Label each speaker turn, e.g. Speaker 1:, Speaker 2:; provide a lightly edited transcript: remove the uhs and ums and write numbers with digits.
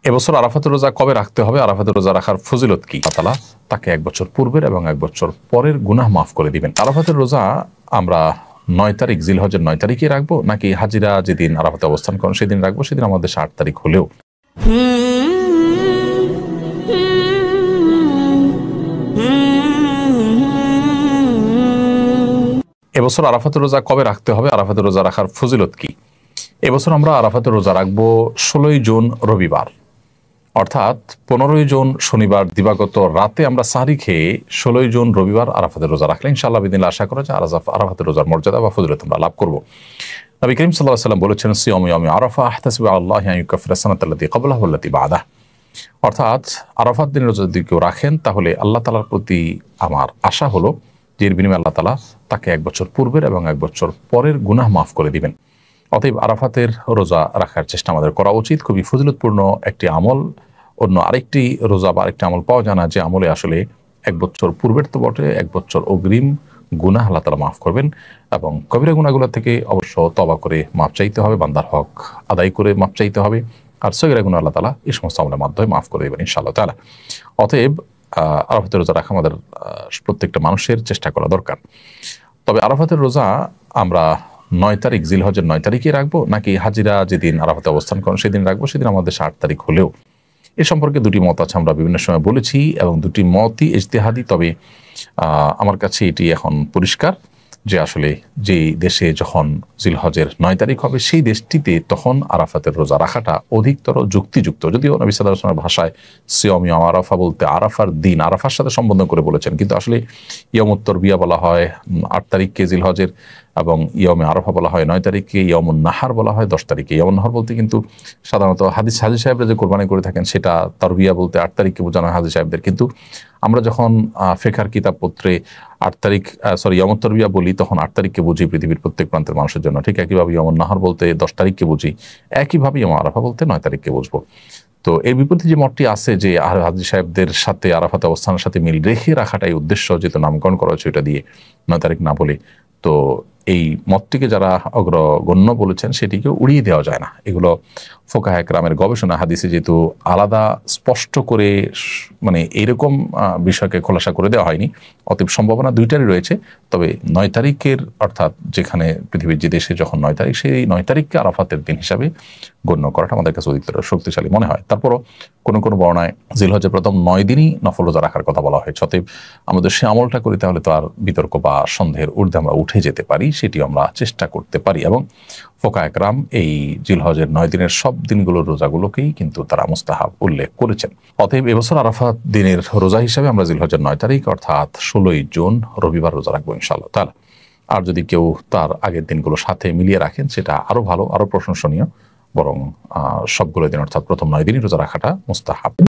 Speaker 1: এবছর আরাফাতের রোজা কবে রাখতে হবে, আরাফাতের রোজা রাখার ফজিলত কি? আল্লাহ তাআলা তাকে 1 বছর পূর্বের এবং 1 বছর পরের গুনাহ মাফ করে দিবেন। আরাফাতের রোজা আমরা 9 তারিখ জিলহজের 9 তারিখে রাখবো, নাকি হাজিরা যেদিন আরাফাতে অবস্থান করেন সেদিন রাখবো? সেদিন আমাদের দেশে 8 তারিখ হলেও এবছর আরাফাতের রোজা কবে রাখতে হবে, আরাফাতের রোজা রাখার ফজিলত কি? এবছর আমরা আরাফাতের রোজা রাখবো 16ই জুন রবিবার, অর্থাৎ 15ই জুন শনিবার দিবাগত রাতে আমরা সাহরি খেয়ে 16ই জুন রবিবার আরাফাতের রোজা রাখলে ইনশাআল্লাহ বিদিল্লাহ আশা করা যায় আরাফাতের রোজার মর্যাদা বা ফজিলত আমরা লাভ করব। নবী করিম সাল্লাল্লাহু আলাইহি ওয়াসাল্লাম বলেছেন, সিয়ামু ইয়াউমি আরাফা আহতাসিবু আল্লাহি আন ইউকাফিরা সানাতাল্লাতী ক্বাবলাহু ওয়াল্লাতী বা'দাহ। অর্থাৎ আরাফাত দিনের রোজা যদি কেউ রাখেন তাহলে আল্লাহ তাআলার প্রতি আমার আশা হলো যে এর বিনিময়ে আল্লাহ তাআলা তাকে 1 বছর পূর্বের এবং 1 বছর পরের গুনাহ মাফ করে দিবেন। অতএব আরাফাতের রোজা রাখার চেষ্টা আমাদের করা উচিত। খুবই ফজিলতপূর্ণ একটি আমল। অন্য আরেকটি রোজা বা আরেকটি আমল পাওয়া যায় না যে আমলে আসলে 1 বছর পূর্বের তো বটে, 1 বছর অগ্রিম গুনাহ আল্লাহ তাআলা মাফ করবেন এবং কবিরা গুনাহগুলো থেকে অবশ্য তওবা করে মাফ চাইতে হবে, বান্দার হক আদায় করে মাফ চাইতে হবে। আর সগীরা গুনাহ আল্লাহ তাআলা এই সমস্ত আমলের মাধ্যমে মাফ করে দেবেন ইনশাআল্লাহ তাআলা। অতএব আরাফাতের রোজা রাখা আমাদের প্রত্যেকটা মানুষের চেষ্টা করা দরকার। তবে আরাফাতের রোজা আমরা 9 তারিখ জিলহজের 9 তারিখে রাখবো, নাকি হাজিরা যেদিন আরাফাতে অবস্থান করেন সেদিন রাখবো? সেদিন আমাদের 8 তারিখ হলেও এ সম্পর্কে দুটি মত আছে, আমরা বিভিন্ন সময় বলেছি এবং দুটি মতই ইজতিহাদি। তবে আমার কাছে এটি এখন পরিষ্কার যে আসলে যে দেশে যখন জিলহজের 9 তারিখ হবে সেই দেশটিতে তখন আরাফাতের রোজা রাখাটা অধিকতর যুক্তিযুক্ত। যদিও নবী সাল্লাল্লাহু আলাইহি ওয়াসাল্লামের ভাষায় সিয়াম ইয়াউম আরাফা বলতে আরাফার দিন, আরাফার সাথে সম্বোধন করে বলেছেন, কিন্তু আসলে ইয়ামুত তারবিয়া বলা হয় 8 তারিখকে জিলহজের, এবং ইয়ামে আরাফা বলা হয় 9 তারিখে, ইয়ামুন নাহার বলা হয় 10 তারিখে। ইয়ামুন নাহার বলতে কিন্তু সাধারণত হাজি সাহেবরা যে কোরবানি করে থাকেন সেটা তারবিয়া বলতে 8 তারিখকে বোঝানো হয় হাজি সাহেবদের, কিন্তু আমরা যখন ফিকহের কিতাবপত্রে 8 তারিখ ইয়ামুত তারবিয়া বলি তখন 8 তারিখকে বুঝি পৃথিবীর প্রত্যেক প্রান্তের মানুষের জন্য। ঠিক একইভাবে ইয়ামুন নাহার বলতে 10 তারিখকে বুঝি, একইভাবে ইয়াম আরাফা বলতে 9 তারিখকে বুঝবো। তো এর বিপরীতে যে মতটি আছে যে হাজি সাহেবদের সাথে আরাফাতে অবস্থানের সাথে মিল রেখে রাখাটাই উদ্দেশ্য, যেহেতু নামকরণ করা হয়েছে ওইটা দিয়ে 9 তারিখ না বলে, তো এই মতটিকে যারা অগ্রগণ্য বলেছেন সেটিকে উড়িয়ে দেওয়া যায় না। এগুলো ফোকাহে কেরামের গবেষণা, হাদিসে যেহেতু আলাদা স্পষ্ট করে মানে এরকম বিষয়কে খোলাসা করে দেওয়া হয়নি, অতএব সম্ভাবনা দুইটারই রয়েছে। তবে 9 তারিখের অর্থাৎ যেখানে পৃথিবীর যে দেশে যখন 9 তারিখ, সেই 9 তারিখকে আরাফাতের দিন হিসাবে গণ্য করাটা আমাদের কাছে অধিকতর শক্তিশালী মনে হয়। তারপরও কোনো কোনো বর্ণায় জিলহজের প্রথম 9 দিনই নফল রোজা রাখার কথা বলা হয়েছে। অতএব আমাদের সে আমলটা করি তাহলে তো আর বিতর্ক বা সন্দেহের ঊর্ধ্বে আমরা উঠে যেতে পারি, সেটি আমরা চেষ্টা করতে পারি। এবং ফোকায়ে কেরাম এই জিলহজের 9 দিনের সব দিনগুলোর রোজাগুলোকেই কিন্তু তারা মুস্তাহাব উল্লেখ করেছেন। অতএব এবছর আরাফাত দিনের রোজা হিসাবে আমরা জিলহজের 9 তারিখ অর্থাৎ 16ই জুন রবিবার রোজা রাখবো ইনশাআল্লাহ তাআলা। আর যদি কেউ তার আগের দিনগুলোর সাথে মিলিয়ে রাখেন সেটা আরো ভালো, আরো প্রশংসনীয়, বরং সবগুলো দিন অর্থাৎ প্রথম 9 দিনই রোজা রাখাটা মুস্তাহাব।